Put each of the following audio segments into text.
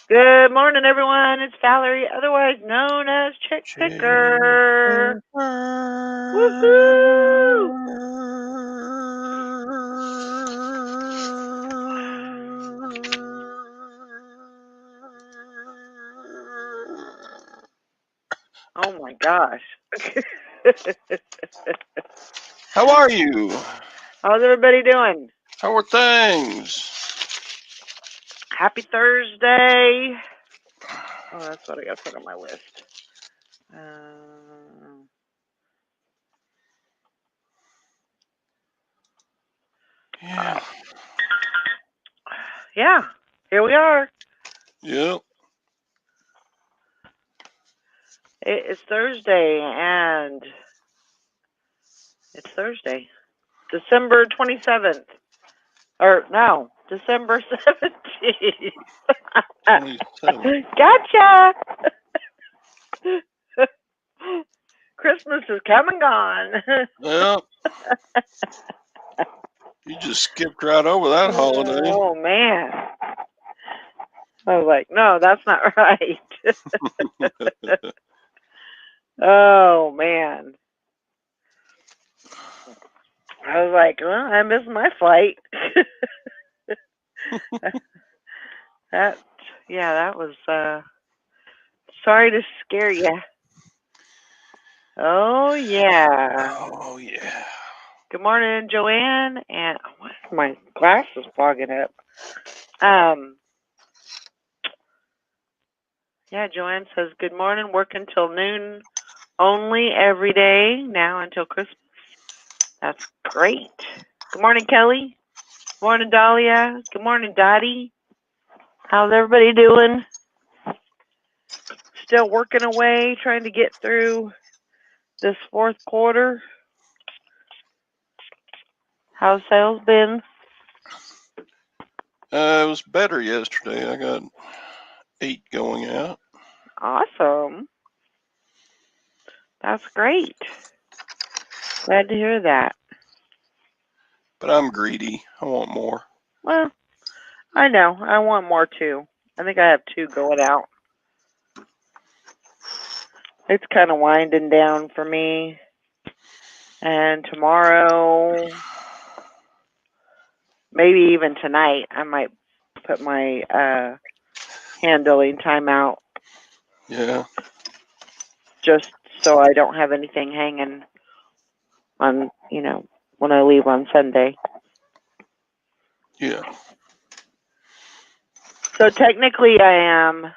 Good morning, everyone. It's Valerie, otherwise known as Chick Picker. Woohoo! Oh my gosh. How are you? How's everybody doing? How are things? Happy Thursday. Oh, that's what I got to put on my list. Yeah. Yeah, here we are. Yep. It's Thursday, and it's Thursday, December 27th. Or no, December 17th. 27. Gotcha. Christmas is come and gone. Yep. You just skipped right over that holiday. Oh man. I was like, no, that's not right. Oh man. I was like, well, I missed my flight. that that was sorry to scare you. Oh yeah. Oh, yeah. Good morning, Joanne. And why is my glasses fogging up? Yeah, Joanne says, good morning. Work until noon only every day now until Christmas. That's great. Good morning, Kelly. Good morning, Dahlia. Good morning, Dottie. How's everybody doing? Still working away, trying to get through this fourth quarter. How's sales been? It was better yesterday. I got 8 going out. Awesome. That's great. Glad to hear that. But I'm greedy. I want more. Well, I know. I want more too. I think I have 2 going out. It's kind of winding down for me. And tomorrow, maybe even tonight, I might put my handling time out Yeah. just so I don't have anything hanging on, when I leave on Sunday. Yeah. So technically I am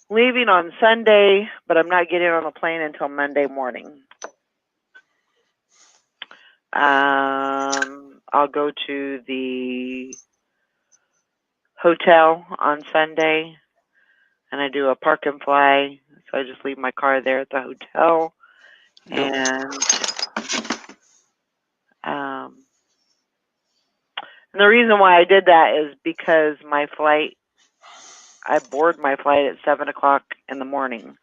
leaving on Sunday, but I'm not getting on a plane until Monday morning. I'll go to the hotel on Sunday, and I do a park and fly. So I just leave my car there at the hotel, Yep. and the reason why I did that is because I board my flight at 7:00 in the morning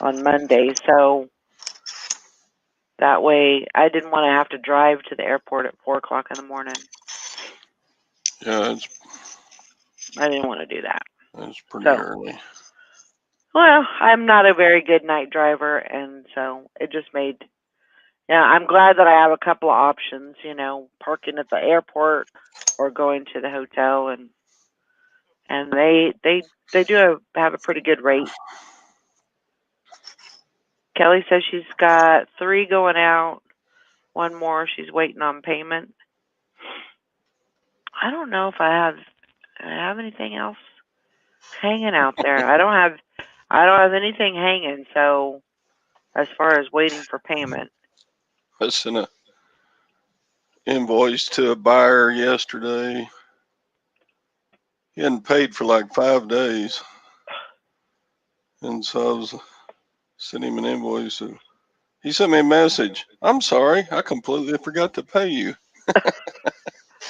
on Monday, so that way I didn't want to have to drive to the airport at 4:00 in the morning. Yeah, I didn't want to do that. it's pretty early. Well, I'm not a very good night driver, and so it just made. Yeah, I'm glad that I have a couple of options. Parking at the airport or going to the hotel, and they do have a pretty good rate. Kelly says she's got 3 going out, 1 more she's waiting on payment. I don't know if I have anything else hanging out there. I don't have anything hanging. So as far as waiting for payment, I sent a invoice to a buyer yesterday. He hadn't paid for like 5 days. And so I was sending him an invoice. And he sent me a message. I'm sorry, I completely forgot to pay you.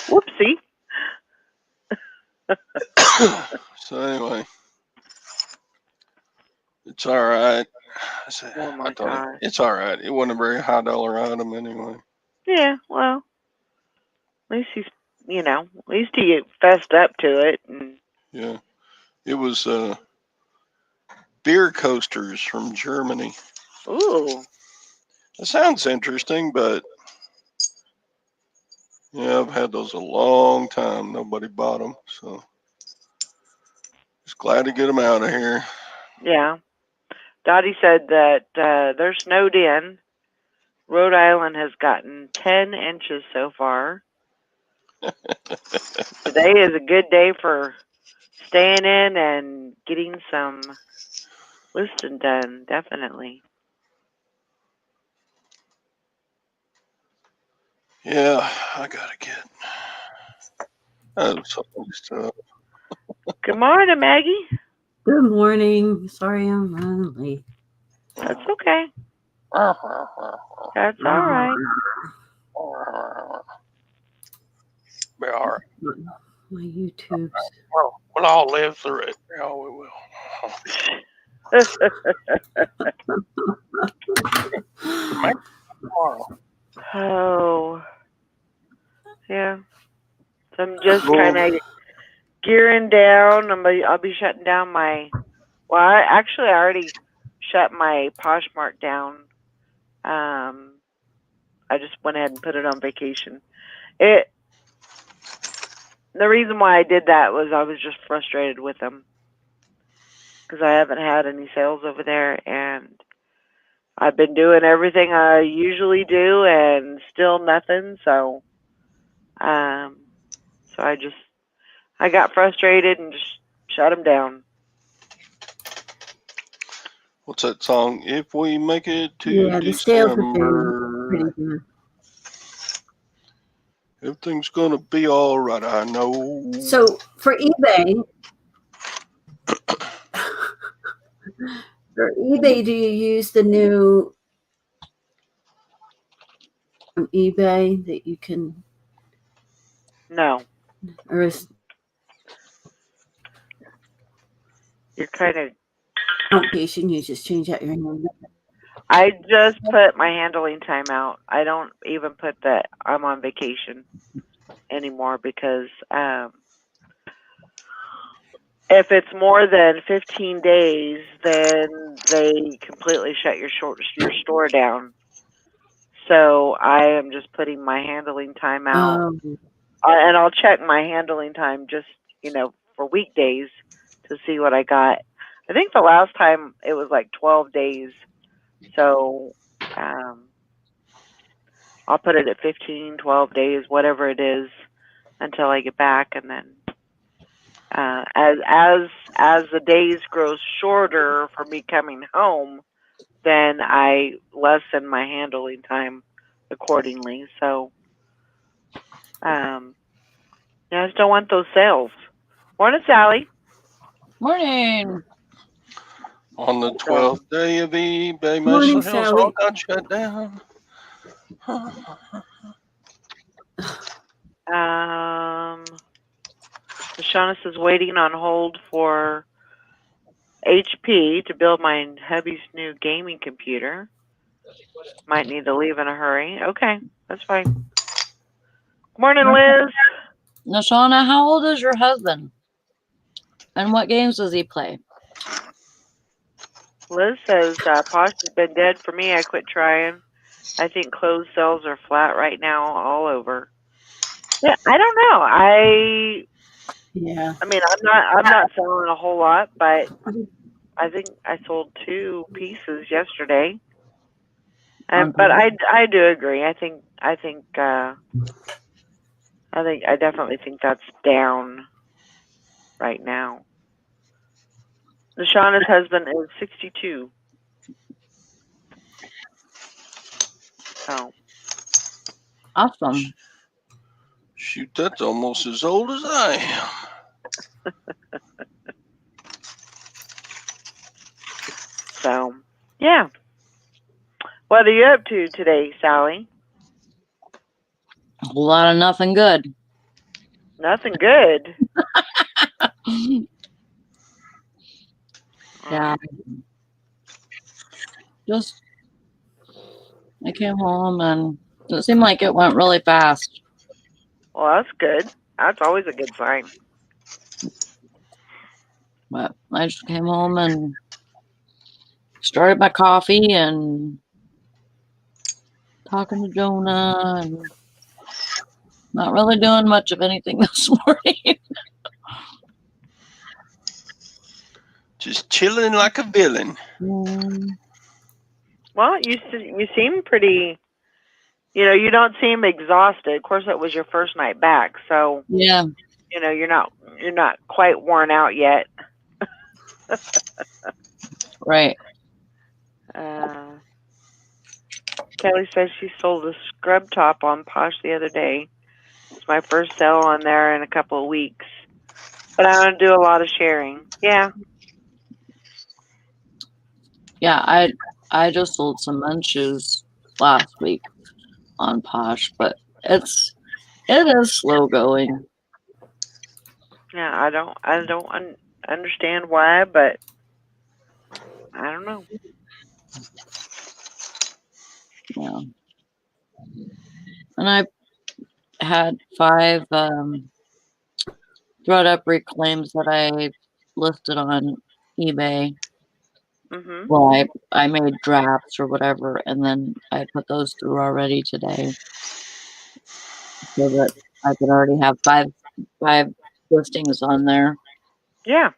Whoopsie. So anyway, it's all right. Oh my I thought gosh. it's all right. It wasn't a very high dollar item anyway. Yeah, well, at least at least he fessed up to it, and Yeah. It was beer coasters from Germany. Ooh. It sounds interesting, but yeah, I've had those a long time. Nobody bought them, so just glad to get them out of here. Yeah. Dottie said that they're snowed in. Rhode Island has gotten 10 inches so far. Today is a good day for staying in and getting some listing done, definitely. Yeah, I gotta get some stuff. Good morning, Maggie. Good morning. Sorry I'm running late. That's okay. That's all right. Be all right. My YouTube's. We'll all live through it. Yeah, we will. Oh, yeah. So I'm just kind of gearing down. I'll be shutting down my. Well, I already shut my Poshmark down. I just went ahead and put it on vacation. The reason why I did that was I was just frustrated with them because I haven't had any sales over there, and I've been doing everything I usually do, and still nothing. So, I got frustrated and just shut them down. What's that song? If we make it to the sales have been December, pretty good. everything's gonna be all right. I know. So for eBay, do you use the new eBay that you can? No, Or is you're kind of. application you just change out your name? I just put my handling time out. I don't even put that I'm on vacation anymore because if it's more than 15 days, then they completely shut your store down. So I am just putting my handling time out, and I'll check my handling time just for weekdays to see what I got. I think the last time it was like 12 days. So I'll put it at 15, 12 days, whatever it is, until I get back, and then as the days grow shorter for me coming home, then I lessen my handling time accordingly. So, I just don't want those sales. Morning, Sally. Morning. On the 12th day of eBay, my Morning, sales Sally. all got shut down. Shauna says waiting on hold for HP to build my hubby's new gaming computer. Might need to leave in a hurry. Okay, that's fine. Morning, Liz. Now, Shauna, how old is your husband? And what games does he play? Liz says, Posh has been dead for me. I quit trying. I think closed sales are flat right now all over. Yeah, I don't know. I mean, I'm not selling a whole lot, but I think I sold 2 pieces yesterday. But I do agree. I definitely think that's down right now. Shauna's husband is 62. Oh. Awesome. Shoot, that's almost as old as I am. So, yeah. What are you up to today, Sally? A whole lot of nothing good. Nothing good. Yeah. Just, I came home and it seemed like it went really fast. Well, that's good. That's always a good sign. But I just came home and started my coffee and talking to Jonah and not really doing much of anything this morning. Just chilling like a villain. Well, you seem pretty. You don't seem exhausted. Of course, it was your first night back, so Yeah. you're not quite worn out yet. Right. Kelly says she sold a scrub top on Posh the other day. It's my first sale on there in a couple of weeks, but I'm gonna do a lot of sharing. Yeah. Yeah, I just sold some men's shoes last week on Posh, but it is slow going. Yeah, I don't understand why, but I don't know. Yeah. And I had 5 brought up reclaims that I listed on eBay. Mhm. Well, I made drafts or whatever, and then I put those through already today, so that I could already have five listings on there, Yeah.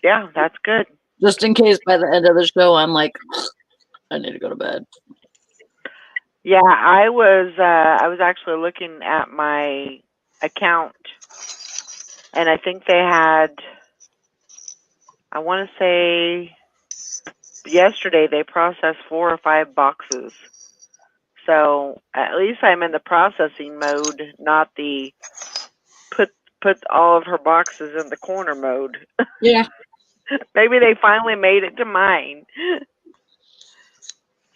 Yeah, that's good. just in case by the end of the show I'm like, I need to go to bed. Yeah, I was actually looking at my account, and I think they had, I want to say yesterday they processed 4 or 5 boxes. So at least I'm in the processing mode, not the put all of her boxes in the corner mode. Yeah. Maybe they finally made it to mine.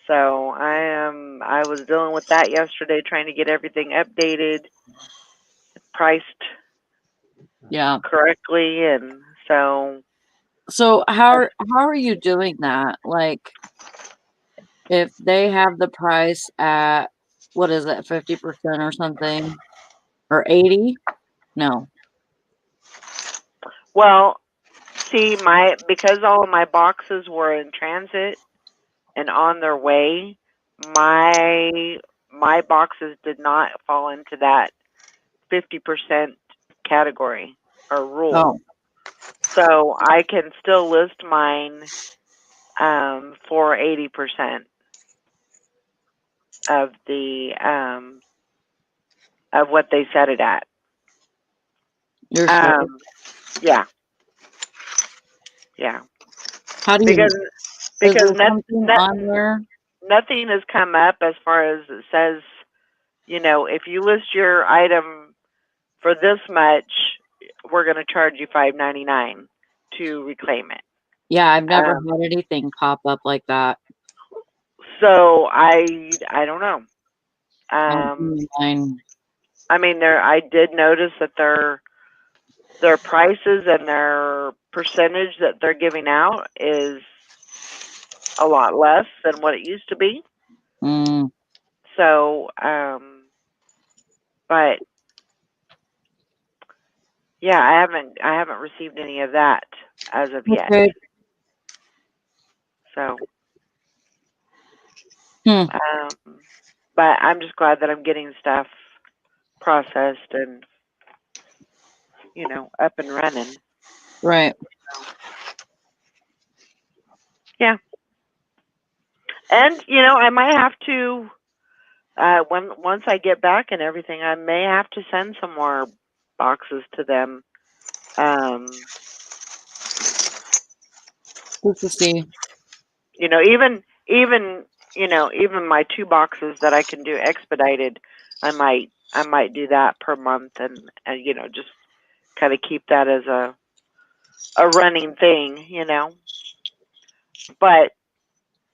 So I was dealing with that yesterday, trying to get everything updated, priced Yeah. correctly, and so So how are you doing that? Like, if they have the price at, what is it, 50% or something, or 80? No. well, see, because all of my boxes were in transit and on their way, my boxes did not fall into that 50% category or rule. Oh, So I can still list mine for 80% of the of what they set it at. you're sure? Yeah. Yeah. How do you know? Is Because there something on there? nothing has come up as far as it says, if you list your item for this much, we're going to charge you $5.99 to reclaim it. Yeah, I've never had anything pop up like that. So I don't know. Mine. I mean, I did notice that their prices and their percentage that they're giving out is a lot less than what it used to be. So, but yeah, I haven't received any of that as of yet. Okay. So, But I'm just glad that I'm getting stuff processed and up and running. Right. Yeah. And I might have to once I get back and everything, I may have to send some more boxes to them. Good to see. Even even my 2 boxes that I can do expedited, I might do that per month and just kind of keep that as a running thing, But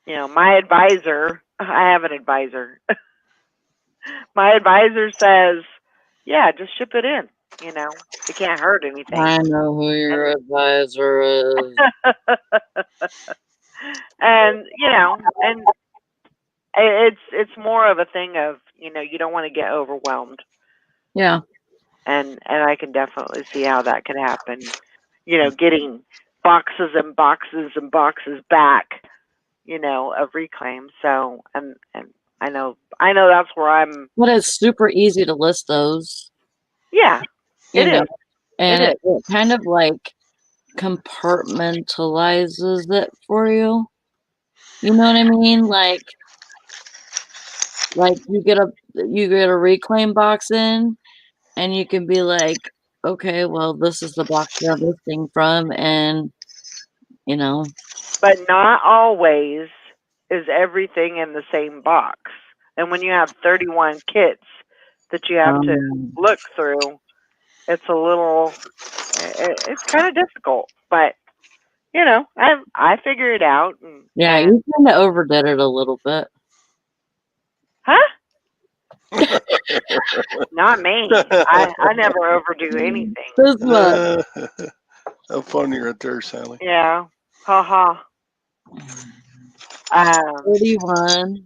my advisor, I have an advisor. My advisor says, yeah, just ship it in. It can't hurt anything. I know who your advisor is. And and it's more of a thing of you don't want to get overwhelmed. Yeah. and I can definitely see how that could happen. You know, getting boxes and boxes and boxes back, you know, of reclaim. So, and I know that's where I'm. But it's super easy to list those, Yeah, you it know, is. and It it kind of like compartmentalizes it for you. You know what I mean? Like you get a reclaim box in, and you can be like, okay, well, this is the box they're listing from, and you know, But not always is everything in the same box. And when you have 31 kits that you have to look through, it's a little, it's kind of difficult. But you know, I figure it out. yeah, And you kind of overdid it a little bit. huh? Not me. I never overdo anything. This one, How funny right there, Sally. Yeah. Ha ha. 31.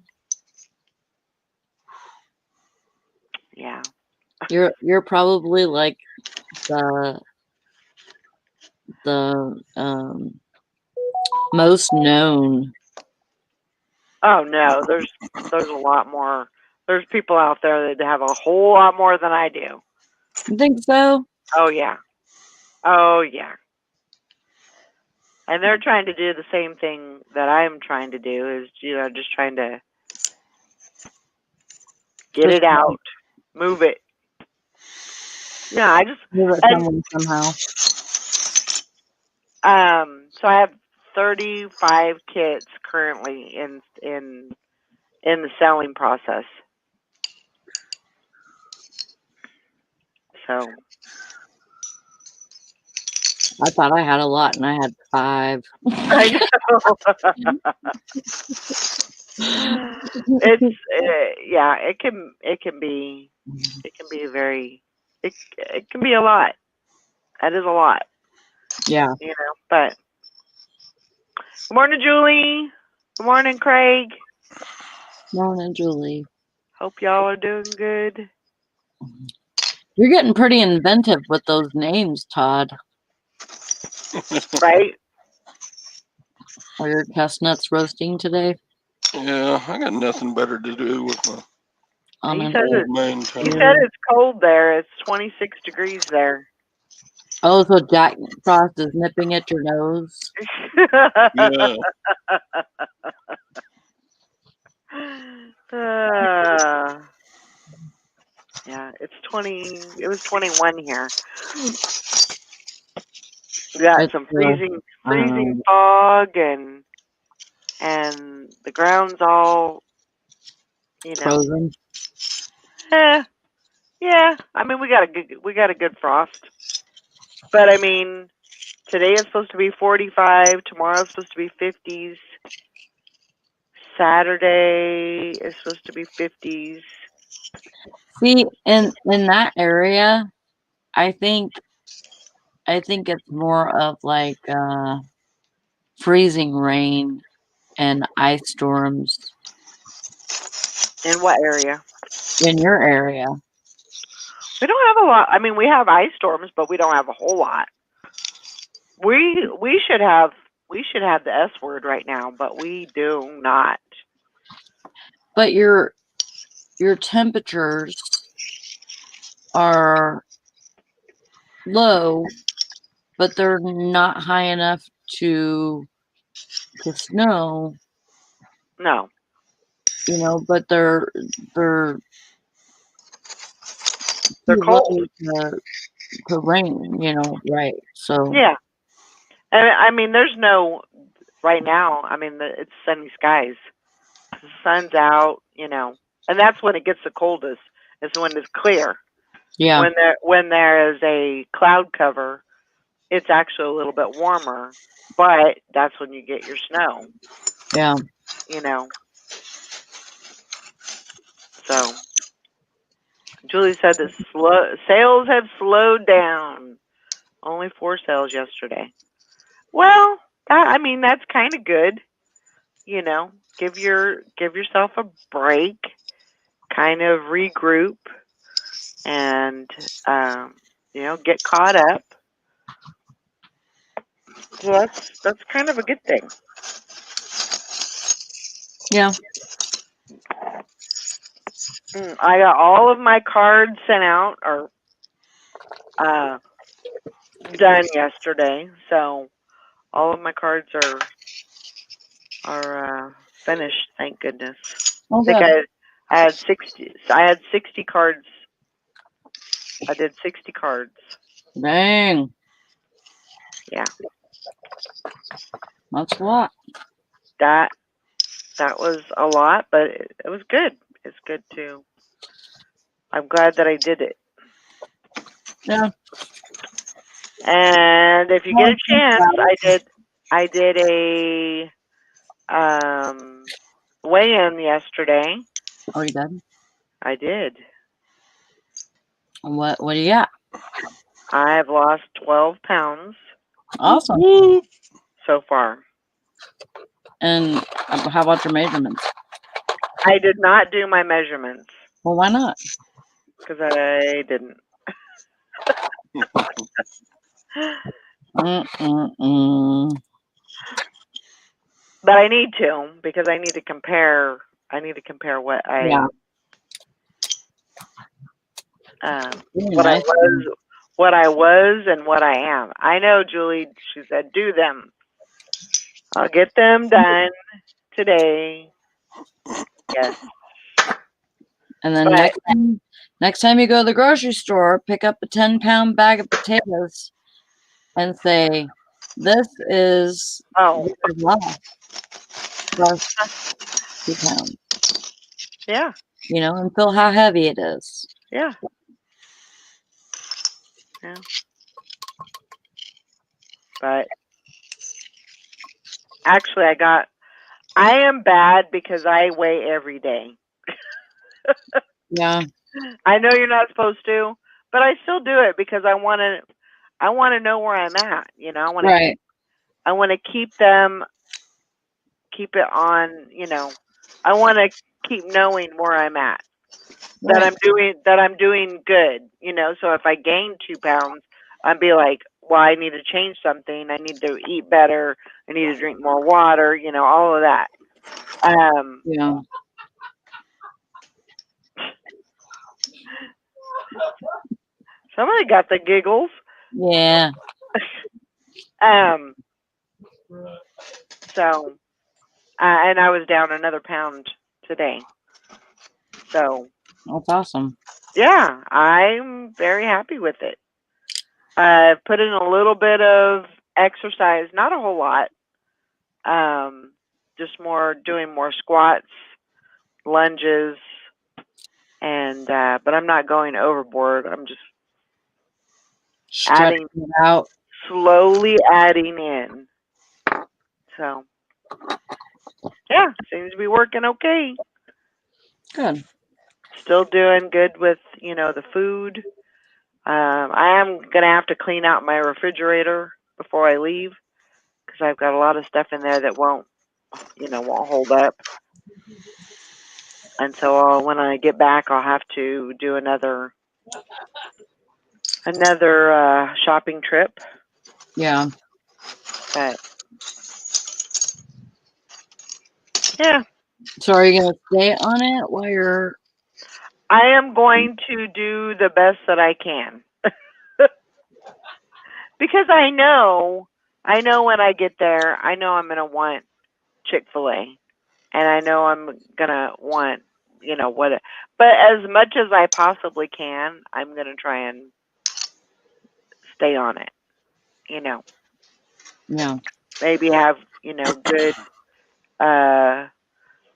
Yeah. You're probably like the most known. Oh no, there's a lot more. There's people out there that have a whole lot more than I do. You think so? Oh yeah. Oh yeah. And they're trying to do the same thing that I'm trying to do, is, you know, just trying to get Just it out, move it. Yeah, I just move it and somehow. so I have 35 kits currently in the selling process. So I thought I had a lot, and I had 5. I know. It's yeah, it can be very it can be a lot. That is a lot, Yeah. you know. But good morning, Julie. Good morning, Craig. Morning, Julie. Hope y'all are doing good. You're getting pretty inventive with those names, Todd. Right? Are your chestnuts roasting today? Yeah, I got nothing better to do with my He On says old it. man He time. said it's cold there. It's 26 degrees there. Oh, so Jack Frost is nipping at your nose. Yeah, Yeah, it's 20. It was 21 here. We got It's some I don't freezing know, fog, and the ground's all, you know. frozen. Yeah. I mean, we got a good frost, but I mean, today is supposed to be 45. Tomorrow is supposed to be 50s. Saturday is supposed to be 50s. See, in that area, I think it's more of like freezing rain and ice storms In what area? in your area. We don't have a lot. I mean, we have ice storms, but we don't have a whole lot. We should have the S word right now, but we do not. But your temperatures are low, but they're not high enough to snow, No, you know, but they're they're too cold. low to rain, you know, right? So Yeah, and I mean, there's no right now. I mean, it's sunny skies. The sun's out, you know, and that's when it gets the coldest. Is when it's clear. yeah, When there is a cloud cover, it's actually a little bit warmer, but that's when you get your snow. yeah. You know, so Julie said that sales have slowed down. Only 4 sales yesterday. Well, I mean, that's kind of good. You know, give yourself a break, kind of regroup, and get caught up. So that's kind of a good thing. Yeah. I got all of my cards sent out or done yesterday, so all of my cards are finished. Thank goodness. Oh, I think good. I had 60. I had 60 cards. I did 60 cards. Dang. Yeah, That's a lot. that was a lot, but it was good. It's good too. I'm glad that I did it. Yeah. And if you get a chance, Well, I did a weigh-in yesterday. Oh, you did? I did. What do you got? I've lost 12 pounds Awesome. Whoop. so far. And how about your measurements? I did not do my measurements Well, why not? because I didn't. But I need to because I need to compare. I need to compare what Yeah. What I was and what I am. I know, Julie. She said, "Do them." I'll get them done today. Yes. And then next time you go to the grocery store, pick up a 10-pound bag of potatoes and say, "This is Oh, lost plus 2 pounds." yeah, And feel how heavy it is. yeah. But actually, I am bad because I weigh every day. Yeah. I know you're not supposed to, but I still do it because I want to know where I'm at. Right. I want to keep it on. I want to keep knowing where I'm at. That I'm doing good. So if I gain 2 pounds, I'd be like, well, I need to change something. I need to eat better. I need to drink more water. All of that. Yeah. Somebody got the giggles. Yeah. So, and I was down another pound today. So, That's awesome. yeah, I'm very happy with it. I've put in a little bit of exercise, not a whole lot. Just doing more squats, lunges, and but I'm not going overboard. I'm just Stretching it out. slowly adding in. So, yeah, seems to be working okay. Good. Still doing good with the food. I am gonna have to clean out my refrigerator before I leave because I've got a lot of stuff in there that won't hold up. And so when I get back, I'll have to do another shopping trip. Yeah. But yeah. So are you gonna stay on it while you're? I am going to do the best that I can. Because I know when I get there, I know I'm going to want Chick-fil-A. And I know I'm going to want, what. But as much as I possibly can, I'm going to try and stay on it. Yeah. Maybe have, good,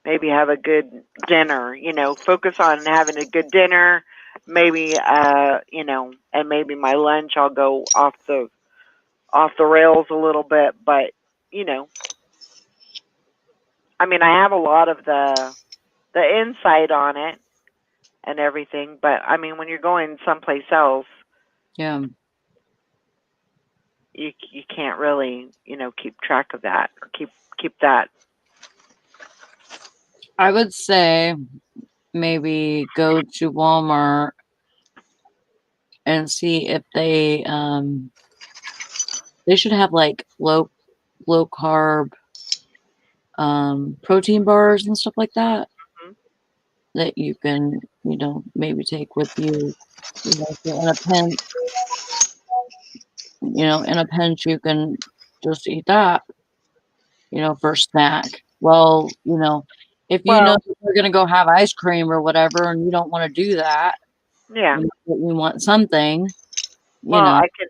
maybe have a good dinner, focus on having a good dinner. Maybe, and maybe my lunch, I'll go off the rails a little bit, but I mean, I have a lot of the insight on it and everything, but I mean, when you're going someplace else, Yeah. you can't really keep track of that or keep that. I would say maybe go to Walmart and see if they should have like low carb protein bars and stuff like that Mhm. that you can, maybe take with you. So in a pinch, in a pinch you can just eat that, for a snack. Well, if you know Well, that you're gonna go have ice cream or whatever and you don't want to do that, yeah. but you want something, Well, I can,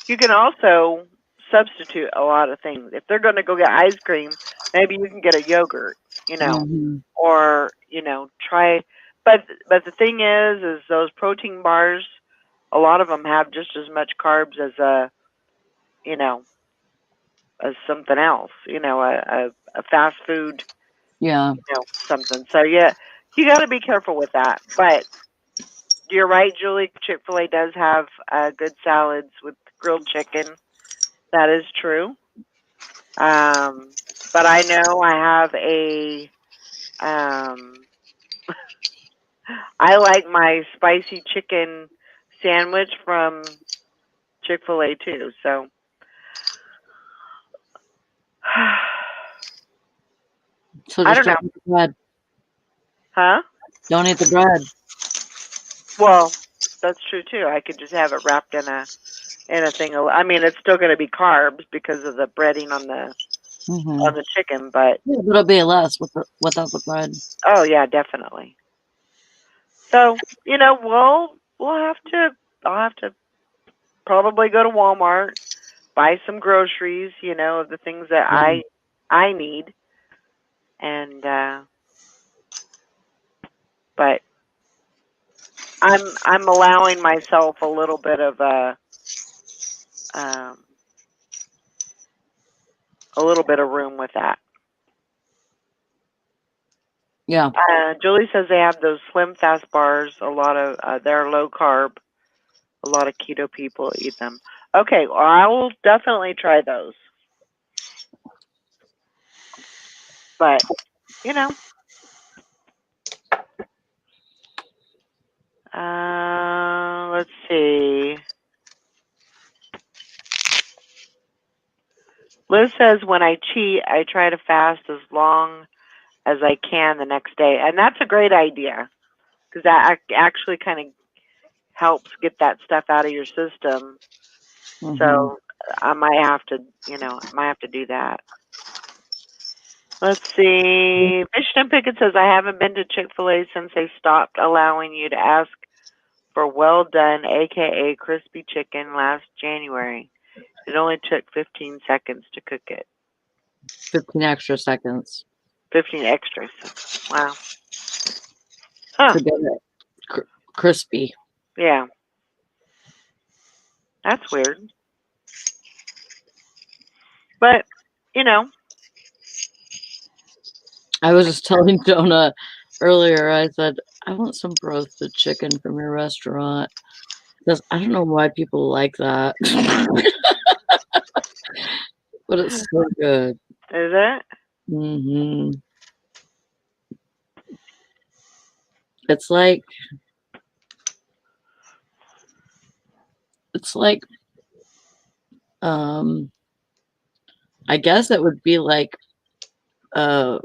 you can also substitute a lot of things. If they're going to go get ice cream, maybe you can get a yogurt, mhm, or try. But the thing is those protein bars. A lot of them have just as much carbs as you know, as something else. A fast food, yeah. something. So yeah, you got to be careful with that. But you're right, Julie. Chick-fil-A does have good salads with grilled chicken. That is true. But I know I have I like my spicy chicken sandwich from Chick-fil-A too. So, So I just don't know. don't eat the bread. Huh? Don't eat the bread. Well, that's true too. I could just have it wrapped in a thing. I mean, it's still going to be carbs because of the breading on the Mm-hmm. chicken, but Yeah, but it'll be less without the bread. oh yeah, definitely. So, we'll have to. I'll have to probably go to Walmart, buy some groceries, of the things that I need, and but I'm allowing myself a little bit of um, a little bit of room with that. Yeah. Julie says they have those Slim Fast bars. A lot of they're low carb. A lot of keto people eat them. Okay, well, I will definitely try those. But let's see. Liz says when I cheat, I try to fast as long as I can the next day, and that's a great idea because that actually kind of helps get that stuff out of your system. Mm-hmm. So I might have to, do that. Let's see. Fishton Pickett says I haven't been to Chick-fil-A since they stopped allowing you to ask for well done, aka crispy chicken, last January. It only took 15 seconds to cook it. 15 extra seconds. 15 extras. Wow. Huh. To get it crispy. Yeah. That's weird. But, I was just telling Jonah earlier, I said, I want some roasted chicken from your restaurant. Because I don't know why people like that. But it's so good. Is it? Mm-hmm. It's like I guess it would be like what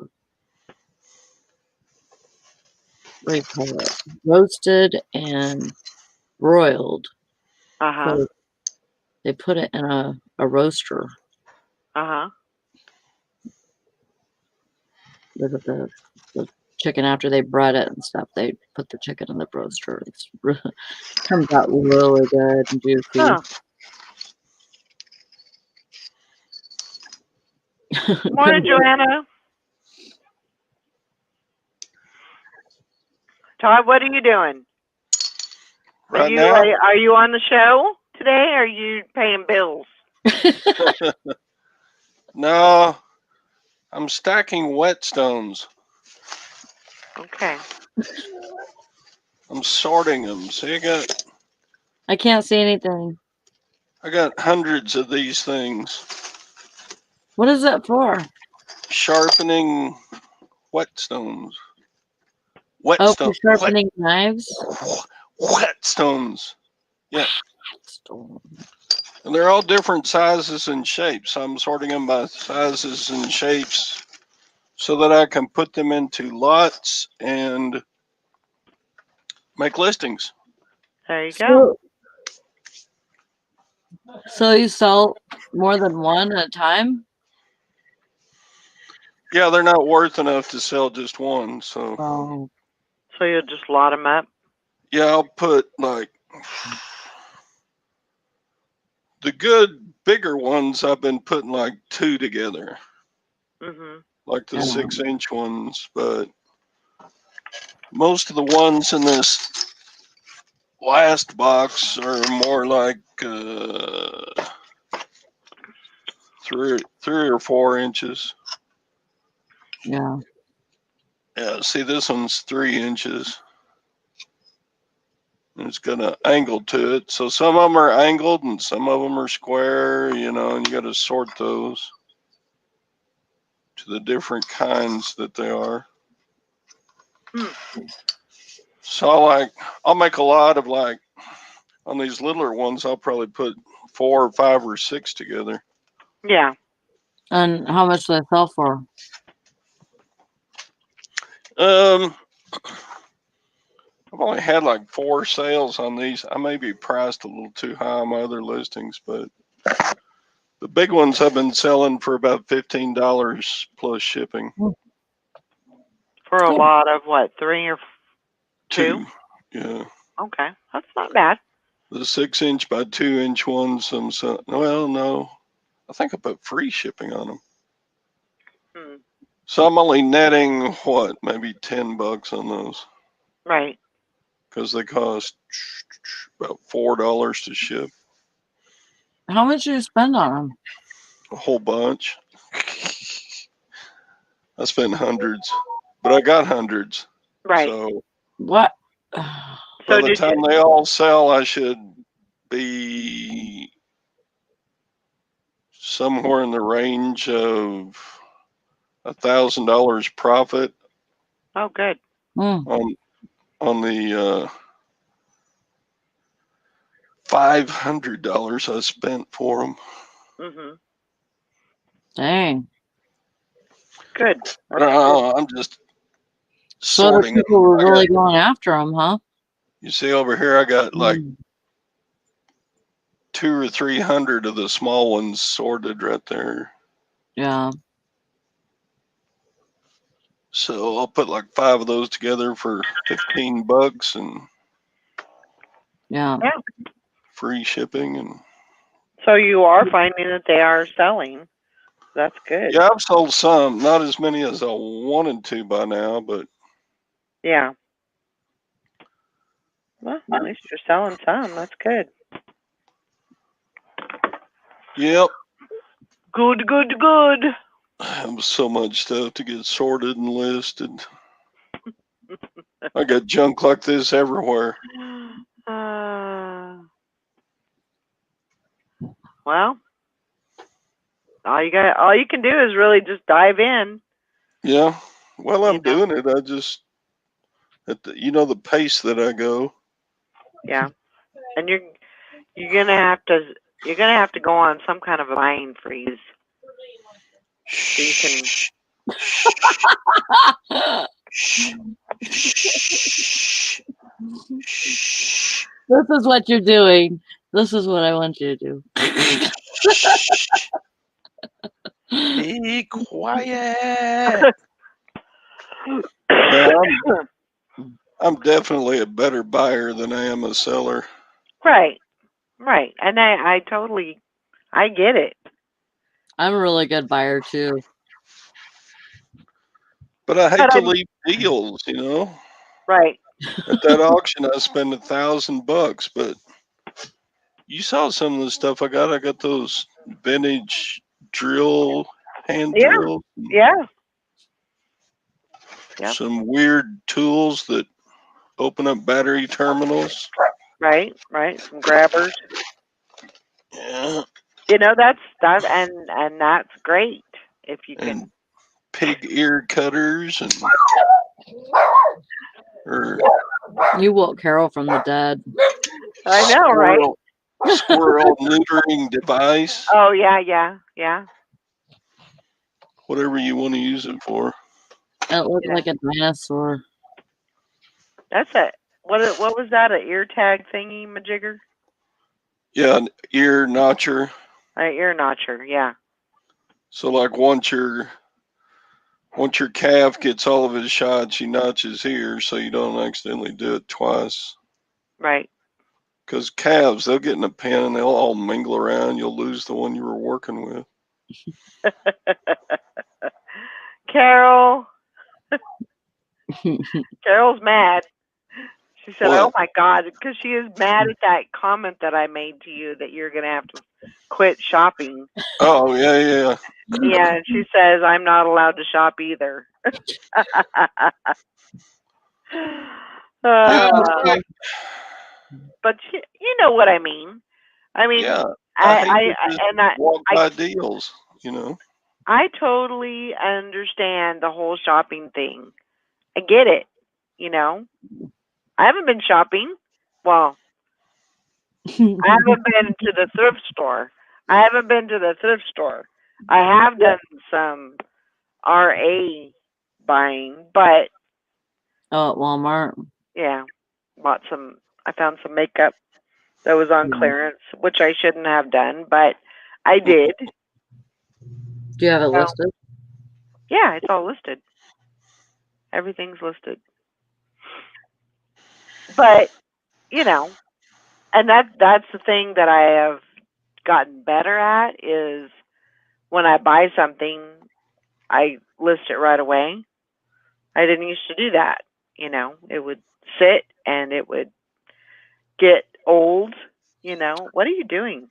do you call it? Roasted and broiled. Uh-huh. So they put it in a roaster. Uh-huh. The chicken after they bread it and stuff. They put the chicken in the roaster. It comes out really good and juicy. Huh. Morning, Joanna. Todd, what are you doing? Right now? Are you on the show today? Or are you paying bills? No, I'm stacking whetstones. Okay. I'm sorting them. See, I can't see anything. I got hundreds of these things. What is that for? Sharpening whetstones. Oh, for sharpening knives? Whetstones. Yeah. And they're all different sizes and shapes. I'm sorting them by sizes and shapes so that I can put them into lots and make listings. There you go. So you sell more than one at a time? Yeah, they're not worth enough to sell just one. So, Oh, So you'll just lot them up. yeah, I'll put like the good bigger ones. I've been putting like 2 together, Hmm. like the Yeah. 6-inch ones. But most of the ones in this last box are more like 3 or 4 inches. yeah. Yeah, see, this one's 3 inches. And it's got an angle to it. So some of them are angled and some of them are square, and you got to sort those to the different kinds that they are. So I'll make a lot of like, on these littler ones, I'll probably put 4 or 5 or 6 together. Yeah. And how much do they sell for? I've only had like 4 sales on these. I may be priced a little too high on my other listings, but the big ones I've been selling for about $15 plus shipping. For a Cool. lot of what, 3 or 2? 2. Yeah. Okay, that's not bad. The 6-inch by 2-inch ones, well, no. I think I put free shipping on them. Hmm. So I'm only netting what, maybe $10 on those, Right. because they cost about $4 to ship. How much do you spend on them? A whole bunch. I spent hundreds, but I got hundreds. Right. So What? by So the did time you? they all sell, I should be somewhere in the range of $1,000 profit Oh, good. Mm. on the $500 I spent for them. Mhm. Dang. Good. I'm just So the sorting them. people were really going after them, huh? You see over here, I got like Mm. 200 or 300 of the small ones sorted right there. Yeah. So I'll put like 5 of those together for $15 and Yeah. free shipping. And So you are finding that they are selling. That's good. yeah, I've sold some, not as many as I wanted to by now, but Yeah. Well, at least you're selling some. That's good. yep. Good, good, good. I have so much stuff to get sorted and listed. I got junk like this everywhere. Well, all you can do is really just dive in. Yeah. Well, I'm You know? doing it. I just, the pace that I go. Yeah. And you're gonna have to go on some kind of a buying freeze. So you can. This is what you're doing. This is what I want you to do. Be quiet. Yeah, I'm definitely a better buyer than I am a seller. Right. Right. And I totally get it. I'm a really good buyer too. But I hate But to I'm- leave deals, Right. At that auction, I spent $1,000, but you saw some of the stuff I got. I got those vintage hand Yeah. drills. Yeah. Yep. Some weird tools that open up battery terminals. Right. Right. Some grabbers. Yeah. That's and that's great if you And can. pig ear cutters and or You woke Carol from the dead. I know, right? squirrel neutering device, Oh yeah. whatever you want to use it for. It looked Yeah. like a dinosaur. That's it. What was that? An ear tag thingy majigger? Yeah, an ear notcher. An ear notcher, yeah. So like once your calf gets all of his shots, you notch his ear so you don't accidentally do it twice. Right. Because calves, they'll get in a pen and they'll all mingle around. You'll lose the one you were working with. Carol's mad. She said, "Oh What? my God," because she is mad at that comment that I made to you that you're gonna have to quit shopping. Oh, yeah. Yeah, and she says I'm not allowed to shop either. Yeah, But you know what I mean. I mean, yeah. I hate to I just and I walk by deals, you know. I totally understand the whole shopping thing. I get it. You know, I haven't been shopping. Well, I haven't been to the thrift store. I haven't been to the thrift store. I have done some RA buying, but Oh, at Walmart. yeah, bought some. I found some makeup that was on clearance, which I shouldn't have done, but I did. Do you have it So, listed? yeah, it's all listed. Everything's listed. But, you know, and that's the thing that I have gotten better at is when I buy something, I list it right away. I didn't used to do that. You know, it would sit and it would get old. You know, what are you doing?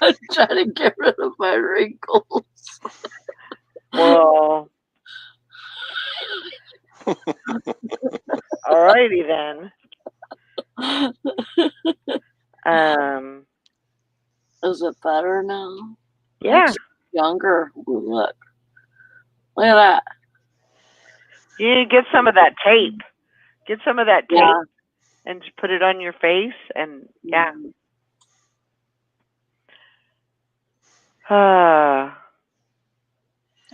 I'm trying to get rid of my wrinkles. Well, alrighty then. Is it better now? Yeah. It's younger. Ooh, look at that. You need to get some of that tape. Get some of that tape Yeah. and just put it on your face and yeah. I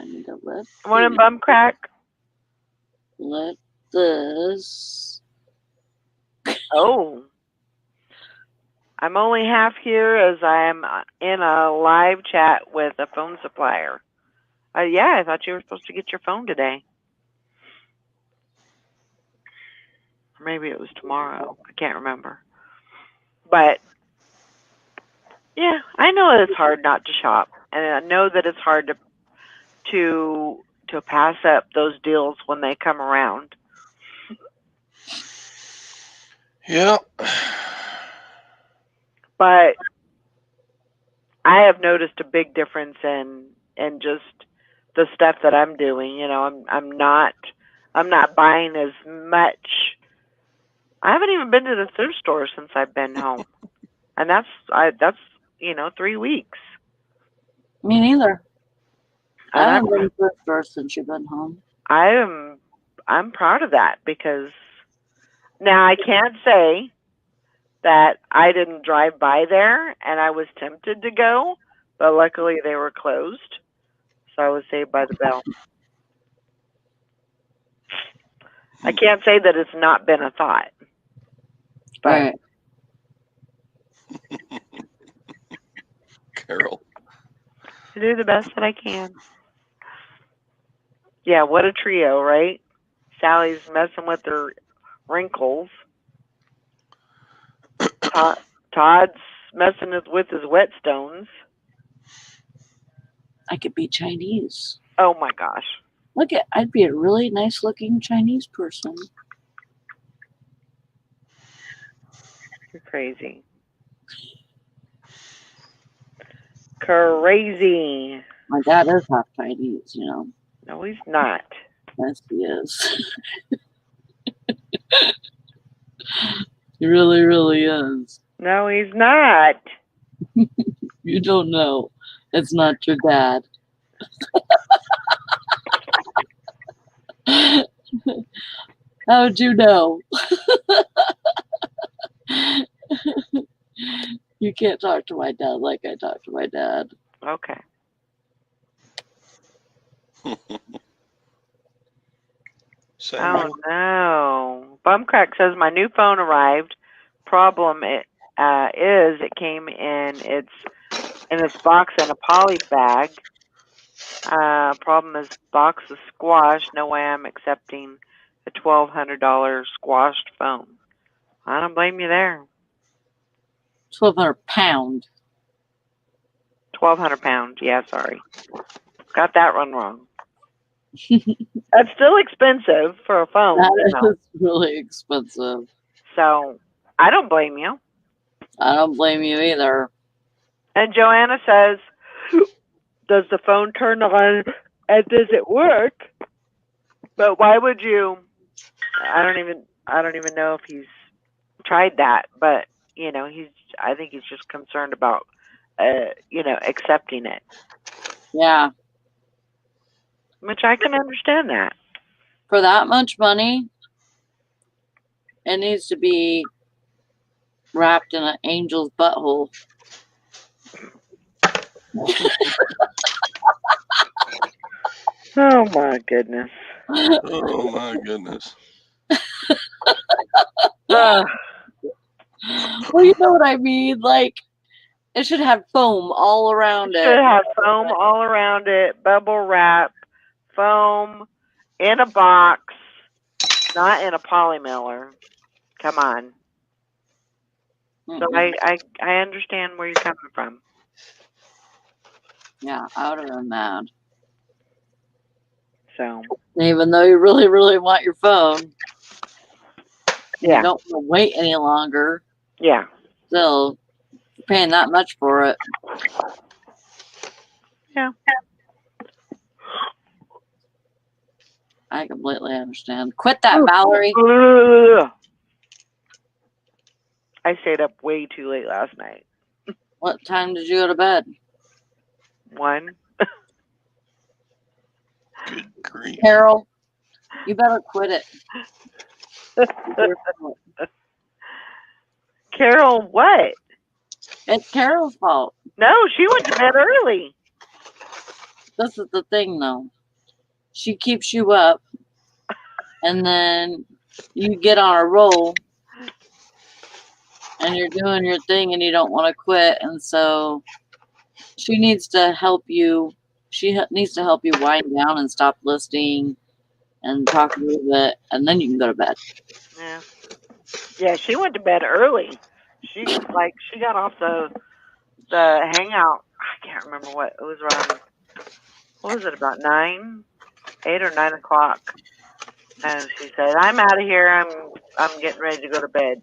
need to lift. Morning bum crack. Lift this. Oh. I'm only half here as I am in a live chat with a phone supplier. Yeah, I thought you were supposed to get your phone today. Or maybe it was tomorrow. I can't remember. But yeah, I know that it's hard not to shop, and I know that it's hard to pass up those deals when they come around. Yeah. But I have noticed a big difference in just the stuff that I'm doing. You know, I'm not buying as much. I haven't even been to the thrift store since I've been home, and that's 3 weeks. Me neither. I And haven't been to the store since you've been home. I'm proud of that because now I can't say that I didn't drive by there and I was tempted to go, but luckily they were closed, so I was saved by the bell. I can't say that it's not been a thought, but Right. Carol. I do the best that I can. Yeah, what a trio, right? Sally's messing with her wrinkles. Todd's messing with his whetstones. I could be Chinese. Oh my gosh. I'd be a really nice looking Chinese person. You're crazy. Crazy. My dad is half Chinese, you know. No, he's not. Yes, he is. He really, really is. No, he's not. You don't know. It's not your dad. How would you know? You can't talk to my dad like I talk to my dad. Okay. Samuel. Oh no. Bumcrack says my new phone arrived. Problem is it came in its box in a poly bag. Problem is box is squashed. No way I'm accepting a $1,200 squashed phone. I don't blame you there. 1,200 pound. 1,200 pounds. Yeah, sorry. Got that one wrong. That's still expensive for a phone. That is really expensive. So I don't blame you. I don't blame you either. And Joanna says, does the phone turn on and does it work? But why would you? I don't even know if he's tried that, but I think he's just concerned about accepting it, Yeah. which I can understand that. For that much money, it needs to be wrapped in an angel's butthole. Oh my goodness. Oh my goodness. Ugh. Well, you know what I mean? Like, it should have foam all around It it. should have foam all around it, bubble wrap, foam in a box, not in a poly mailer. Come on. So I understand where you're coming from. Yeah, I would have been mad. So Even though you really, really want your phone, yeah, you don't want to wait any longer. yeah. Still, you're paying that much for it. Yeah. I completely understand. Quit that, Valerie. Ugh. I stayed up way too late last night. What time did you go to bed? 1. Good grief. Carol, you better quit it. Carol, what? It's Carol's fault. No, she went to bed early. This is the thing, though. She keeps you up, and then you get on a roll, and you're doing your thing, and you don't want to quit, and so she needs to help you. She needs to help you wind down and stop listening and talk a little bit, and then you can go to bed. Yeah. Yeah, she went to bed early. She got off the hangout. I can't remember what it was around. What was it, about 8 or 9 o'clock? And she said, "I'm out of here. I'm getting ready to go to bed."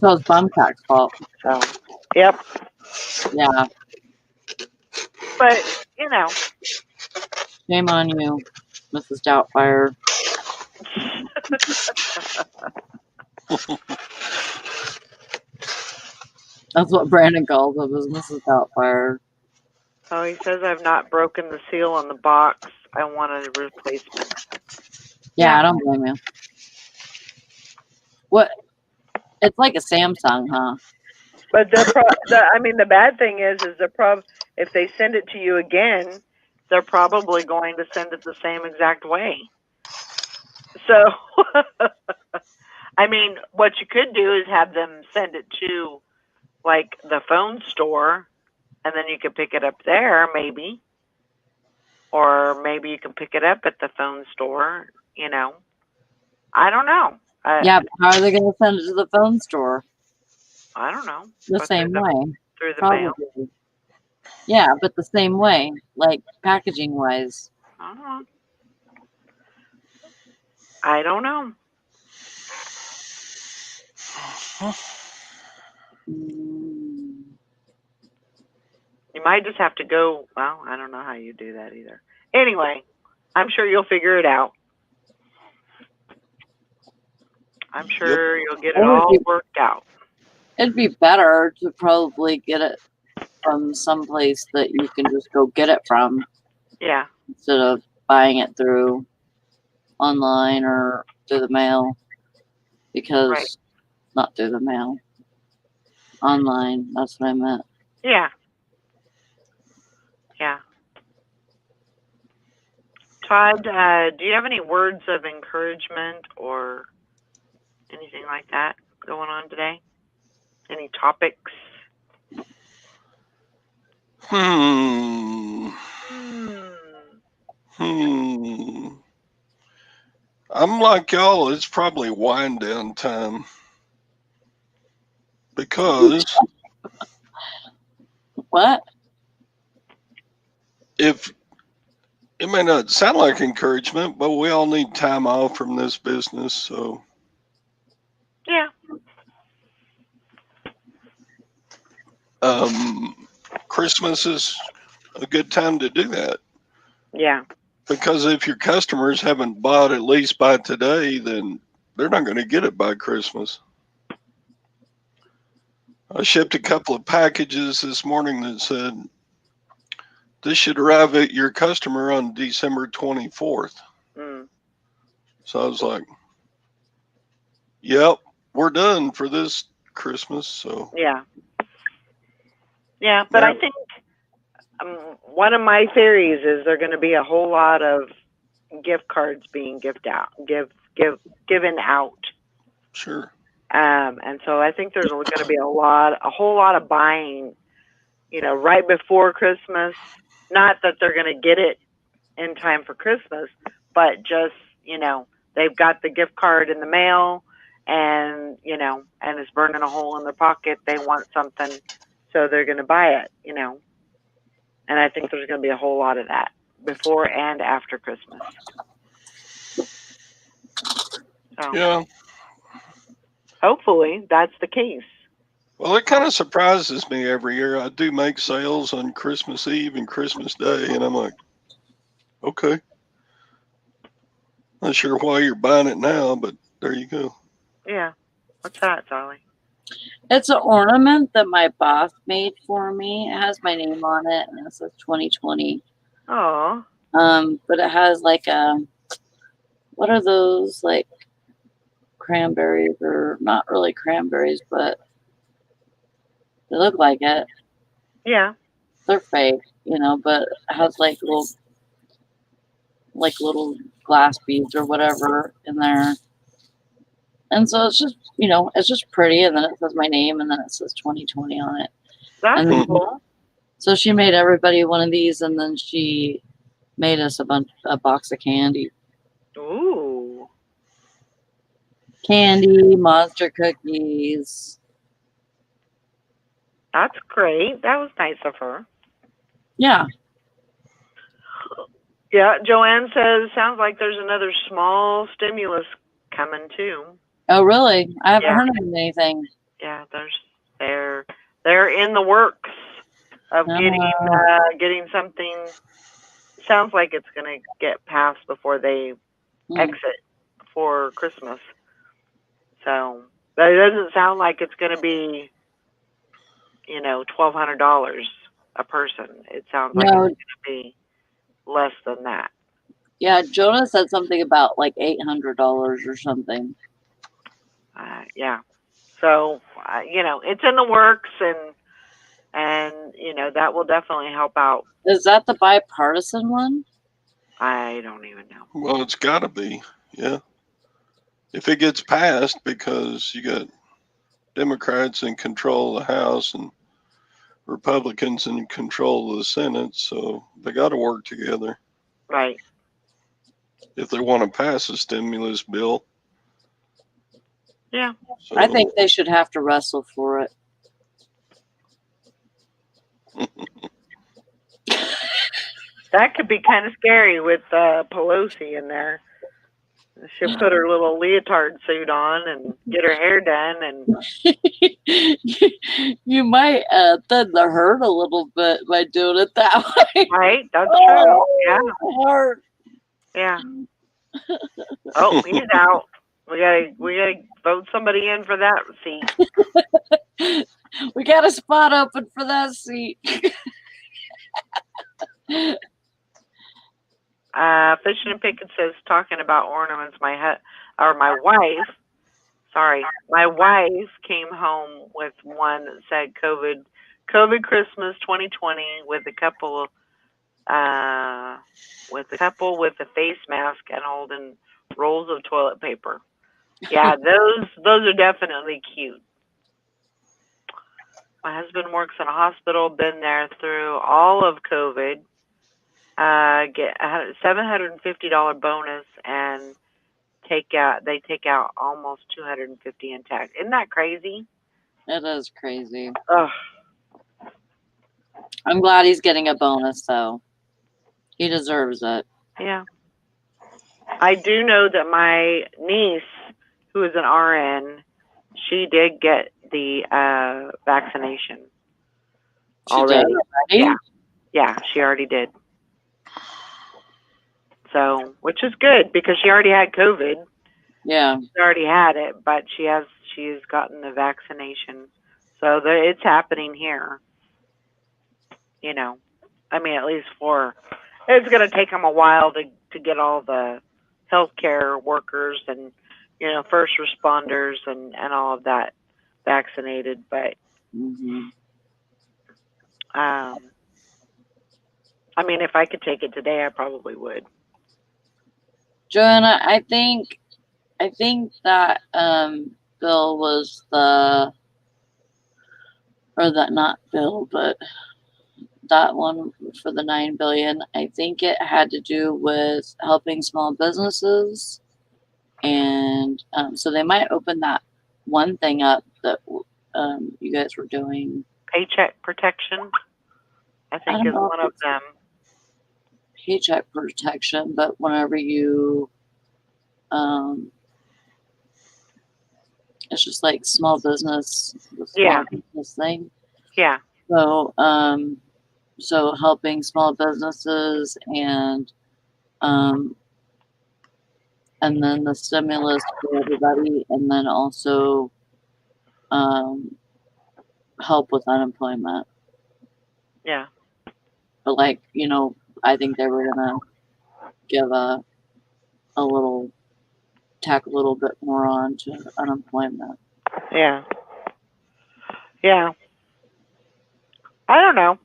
So it's Bumcock's fault. So, yep. Yeah. But Shame on you, Mrs. Doubtfire. That's what Brandon calls him, is Mrs. Doubtfire. Oh, he says I've not broken the seal on the box. I want a replacement. Yeah, I don't blame you. What? It's like a Samsung, huh? But the bad thing is if they send it to you again, they're probably going to send it the same exact way. So, I mean, what you could do is have them send it to, like, the phone store, and then you could pick it up there, maybe. Or maybe you can pick it up at the phone store, I don't know. Yeah, but how are they going to send it to the phone store? I don't know. The But same way. Through the mail. Probably. Yeah, but the same way, like packaging wise. I don't know. You might just have to go. Well, I don't know how you do that either. Anyway, I'm sure you'll figure it out. I'm sure you'll get it all worked out. It'd be better to probably get it from someplace that you can just go get it from. Yeah. Instead of buying it through online or through the mail because Right. not through the mail. Online, that's what I meant. Yeah. Yeah. Todd, do you have any words of encouragement or anything like that going on today? Any topics? Hmm. I'm like y'all, it's probably wind down time. Because What? if it may not sound like encouragement, but we all need time off from this business. So, Yeah. Christmas is a good time to do that. Yeah. Because if your customers haven't bought at least by today, then they're not going to get it by Christmas. I shipped a couple of packages this morning that said, this should arrive at your customer on December 24th. Mm. So I was like, yep, we're done for this Christmas. So Yeah. Yeah, but I think one of my theories is there are going to be a whole lot of gift cards being given out. sure. And so I think there's going to be a whole lot of buying, right before Christmas. Not that they're going to get it in time for Christmas, but just, they've got the gift card in the mail and, and it's burning a hole in their pocket. They want something, so they're going to buy it, And I think there's going to be a whole lot of that before and after Christmas. So, Yeah. hopefully that's the case. Well, it kind of surprises me every year. I do make sales on Christmas Eve and Christmas Day, and I'm like, okay. Not sure why you're buying it now, but there you go. Yeah. What's that, Sally? It's an ornament that my boss made for me. It has my name on it, and it says 2020. Oh. But it has like what are those, like cranberries, or not really cranberries, but they look like it. Yeah. They're fake, but it has like little glass beads or whatever in there. And so it's just, it's just pretty. And then it says my name, and then it says 2020 on it. That's And then, cool. so she made everybody one of these, and then she made us a box of candy. Ooh. Candy, monster cookies. That's great. That was nice of her. Yeah. Yeah, Joanne says, sounds like there's another small stimulus coming too. Oh, really? I haven't Yeah. heard of anything. Yeah, they're in the works of getting something. Sounds like it's going to get passed before they exit for Christmas. So, but it doesn't sound like it's going to be, $1,200 a person. It sounds like it's going to be less than that. Yeah, Jonah said something about like $800 or something. Yeah. So, it's in the works, and that will definitely help out. Is that the bipartisan one? I don't even know. Well, it's got to be. Yeah. If it gets passed, because you got Democrats in control of the House and Republicans in control of the Senate, so they got to work together. Right. If they want to pass a stimulus bill. Yeah. So, I think they should have to wrestle for it. That could be kind of scary with Pelosi in there. She'll put her little leotard suit on and get her hair done, and you might thin the herd a little bit by doing it that way. Right? That's true. Yeah. Hard. Yeah. Oh, he's out. We gotta vote somebody in for that seat. We got a spot open for that seat. Fishing and Pickett says, talking about ornaments, my wife came home with one that said COVID Christmas 2020 with a couple with a face mask and holding rolls of toilet paper. Yeah, those are definitely cute. My husband works in a hospital, been there through all of COVID. Get a $750 bonus and they take out almost $250 in tax. Isn't that crazy? It is crazy. Ugh. I'm glad he's getting a bonus, though. He deserves it. Yeah. I do know that my niece, who is an RN, she did get the vaccination She already. did already? Yeah. Yeah, she already did. So, which is good because she already had COVID. Yeah. She already had it, but she's gotten the vaccination. So it's happening here. You know, I mean, at least it's going to take them a while to get all the healthcare workers and, first responders and all of that vaccinated. But, I mean, if I could take it today, I probably would. Joanna, I think that bill was not bill, but that one for the $9 billion. I think it had to do with helping small businesses, and so they might open that one thing up that you guys were doing. Paycheck protection, I think, is one of them. Paycheck protection, but whenever you it's just like small business, the small business thing. Yeah. So so helping small businesses and then the stimulus for everybody, and then also help with unemployment. Yeah. But I think they were gonna give tack a little bit more on to unemployment. Yeah. Yeah. I don't know.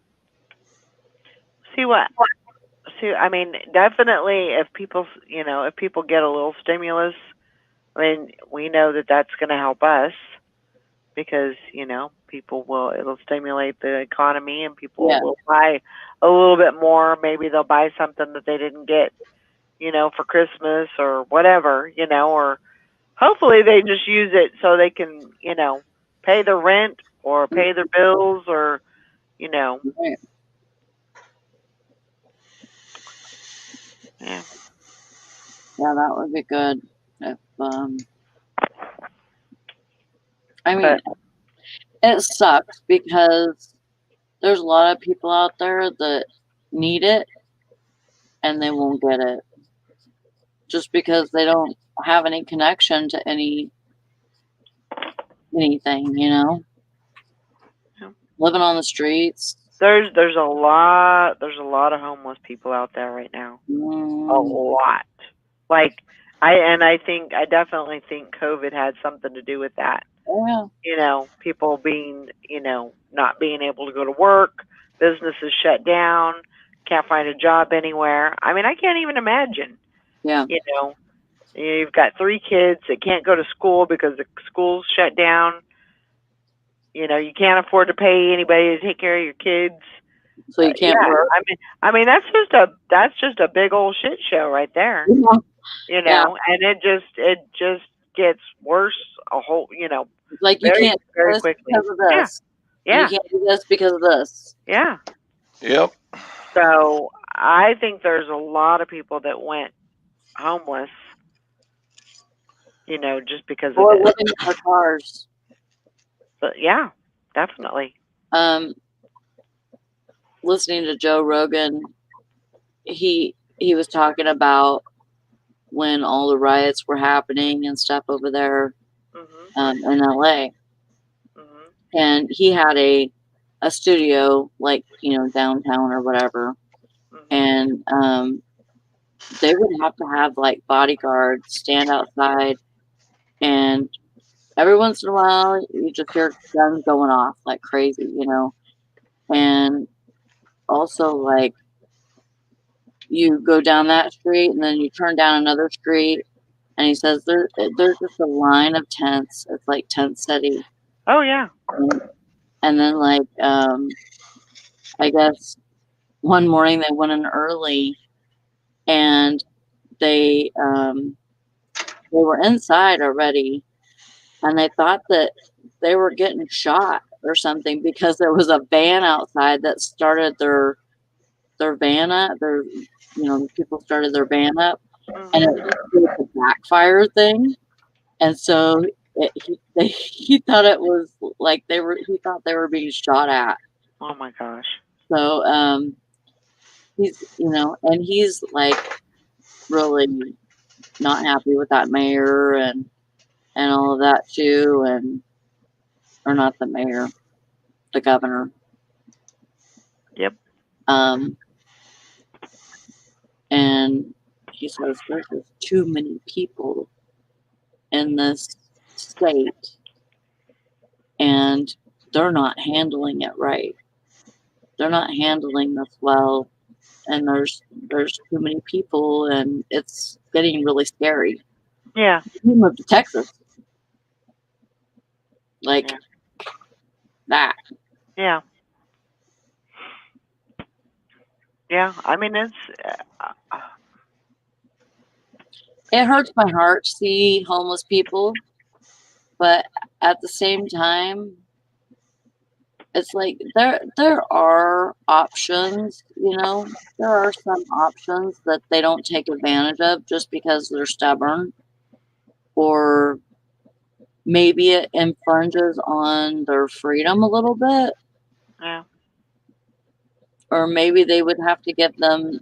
I mean, definitely if people get a little stimulus, I mean, we know that that's going to help us because, it'll stimulate the economy and people will buy a little bit more. Maybe they'll buy something that they didn't get, for Christmas or whatever, or hopefully they just use it so they can, pay their rent or pay their bills or, Right. Yeah. Yeah, that would be good. If I mean, it sucks because there's a lot of people out there that need it and they won't get it just because they don't have any connection to anything, Yeah. Living on the streets. There's a lot of homeless people out there right now. A lot. Like I definitely think COVID had something to do with that. Oh, yeah. People being, not being able to go to work, businesses shut down, can't find a job anywhere. I mean, I can't even imagine. Yeah. You've got 3 kids that can't go to school because the school's shut down. You can't afford to pay anybody to take care of your kids. So you can't work. I mean that's just a big old shit show right there. Yeah. And it just gets worse like you can't do this quickly because of this. Yeah. You can't do this because of this. Yeah. Yep. So I think there's a lot of people that went homeless, just because Or of it. living in their cars. But yeah, definitely. Listening to Joe Rogan, he was talking about when all the riots were happening and stuff over there in LA. And he had a studio downtown or whatever. And they would have to have like bodyguards stand outside, and every once in a while you just hear guns going off like crazy, and also like you go down that street and then you turn down another street, and he says there's just a line of tents. It's like tent city. Oh yeah. And then like I guess one morning they went in early, and they were inside already, and they thought that they were getting shot or something because there was a van outside that started their van up. People started their van up, and it was a backfire thing, and so he thought it was like he thought they were being shot at. Oh my gosh. So he's and he's like really not happy with that mayor and all of that too, or not the mayor, the governor. Yep. And he says there's just too many people in this state, and they're not handling it right. They're not handling this well, and there's too many people, and it's getting really scary. Yeah. He moved to Texas, like that. Yeah. Yeah. I mean, it's. It hurts my heart to see homeless people, but at the same time, it's like there are options, there are some options that they don't take advantage of just because they're stubborn, or maybe it infringes on their freedom a little bit, Yeah. or maybe they would have to give them,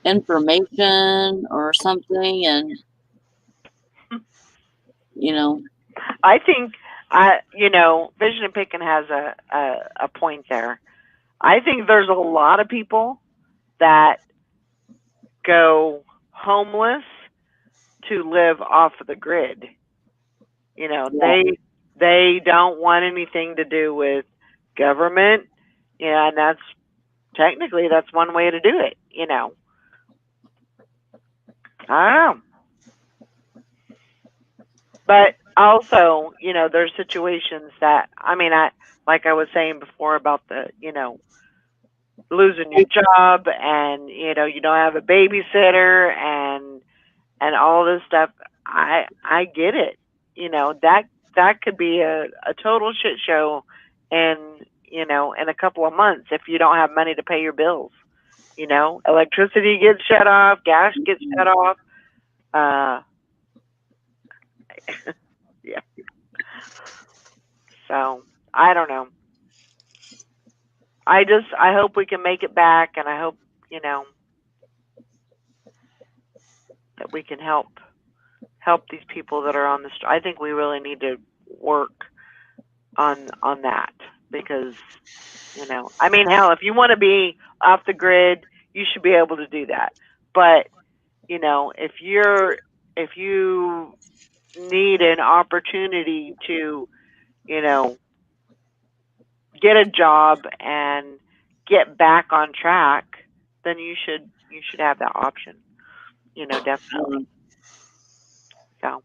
information or something, and I think Vision and Pickin has a point there. I think there's a lot of people that go homeless to live off of the grid. They don't want anything to do with government. And that's technically that's one way to do it. I don't know. But also, there's situations that, like I was saying before about the, losing your job, and, you don't have a babysitter, and all this stuff. I get it. That could be a total shit show in a couple of months if you don't have money to pay your bills. Electricity gets shut off, gas gets shut off. Yeah. So I don't know. I hope we can make it back, and I hope that we can help these people that are on the street. I think we really need to work on that, because hell, if you want to be off the grid, you should be able to do that. But if you need an opportunity to get a job and get back on track, then you should have that option. Definitely. So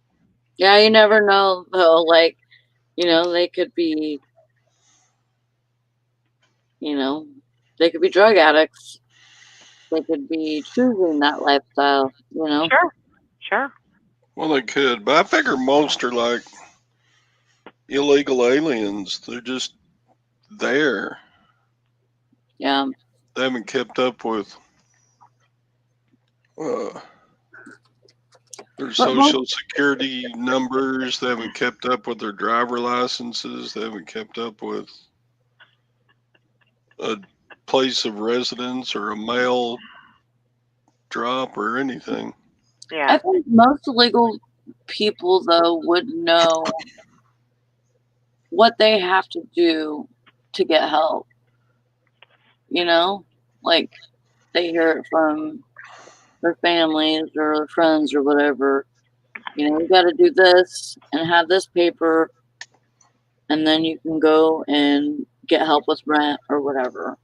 yeah, you never know though. Like, they could be, they could be drug addicts. They could be choosing that lifestyle. Sure. Well, they could, but I figure most are like illegal aliens. They're just there. Yeah. They haven't kept up with their social security numbers. They haven't kept up with their driver licenses. They haven't kept up with a place of residence or a mail drop or anything. Yeah. I think most illegal people, though, would know what they have to do to get help. Like they hear it from their families or their friends or whatever. You know, you got to do this and have this paper, and then you can go and get help with rent or whatever.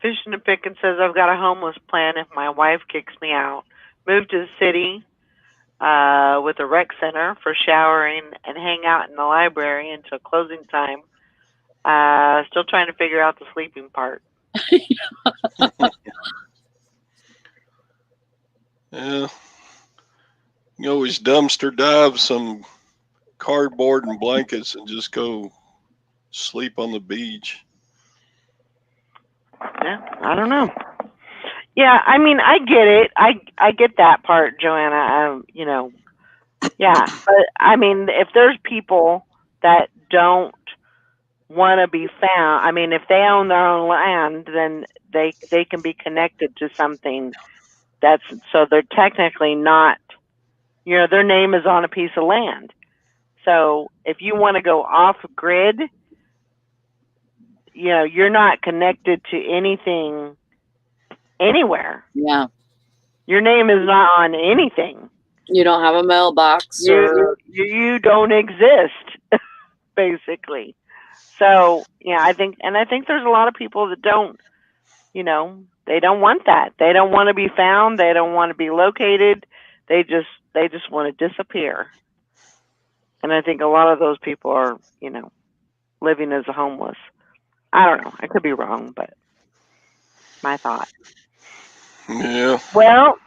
Fishing and Pickin' says, I've got a homeless plan if my wife kicks me out. Move to the city with a rec center for showering and hang out in the library until closing time. Still trying to figure out the sleeping part. Yeah. You always dumpster dive some cardboard and blankets and just go sleep on the beach. Yeah, I don't know. Yeah, I mean, I get it. I get that part, Joanna. You know, yeah, but I mean, if there's people that don't want to be found, I mean, if they own their own land, then they can be connected to something that's, so they're technically not, you know, their name is on a piece of land. So if you want to go off grid, you know, you're not connected to anything anywhere. Yeah. Your name is not on anything. You don't have a mailbox or You don't exist, basically. So, yeah, I think there's a lot of people that don't, you know, they don't want that. They don't want to be found. They don't want to be located. They just want to disappear. And I think a lot of those people are, you know, living as a homeless. I don't know. I could be wrong, but my thought. Yeah. Well,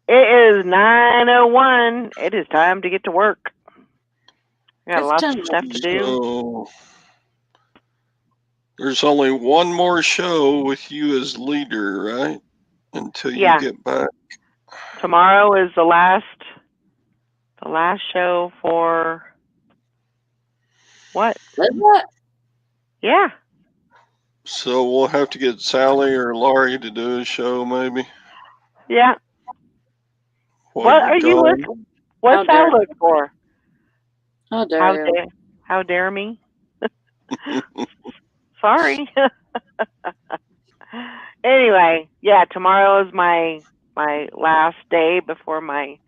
it is 9:01. It is time to get to work. I got It's lots of 10 stuff to do. So there's only one more show with you as leader, right? Until you Yeah. get back. Tomorrow is the last show for what? Is it? Yeah. So we'll have to get Sally or Laurie to do a show, maybe. Yeah. while What you're are you gone. looking? What's How that dare- look for? How dare you? How dare me? Sorry. Anyway, yeah, tomorrow is my last day before before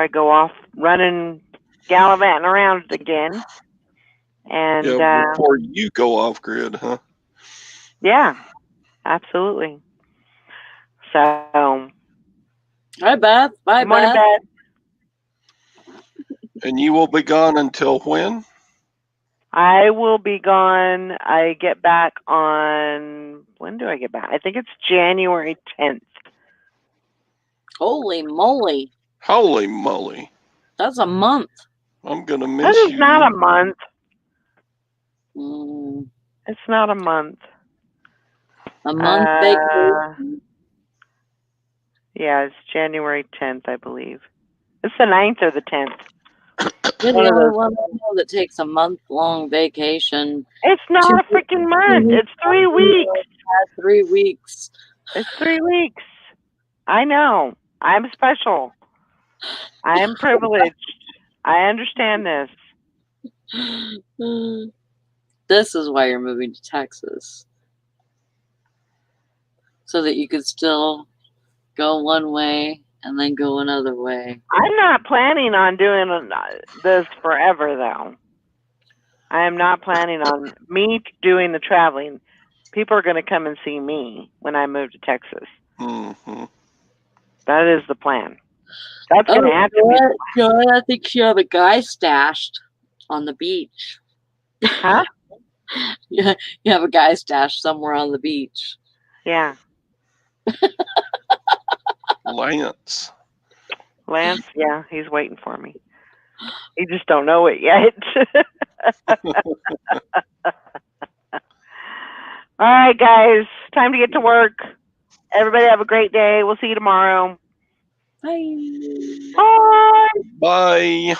I go off running, gallivanting around again. And Yeah, before you go off grid, huh? yeah, absolutely. So, Hi, Beth. Bye, good morning, Beth. Beth. And you will be gone until when? I will be gone. I get back on, when do I get back? I think it's January 10th. Holy moly. Holy moly. That's a month. I'm going to That miss is you. not a month. Mm, It's not a month. a month vacation. Yeah, it's January 10th, I believe. It's the 9th or the 10th. You're one the of only those. one I know that takes a month-long vacation. It's not a freaking month. It's 3 weeks. 3 weeks. It's 3 weeks. I know. I'm special. I am privileged. I understand this. This is why you're moving to Texas. So that you could still go one way and then go another way. I'm not planning on doing this forever, though. I am not planning on me doing the traveling. People are going to come and see me when I move to Texas. Mm-hmm. That is the plan. That's going to have to be. Joy, I think you have a guy stashed on the beach. Huh? Yeah, you have a guy stashed somewhere on the beach. Yeah. Lance. Lance, yeah, he's waiting for me. He just don't know it yet. All right, guys, time to get to work. Everybody have a great day. We'll see you tomorrow. Bye. Bye. Bye.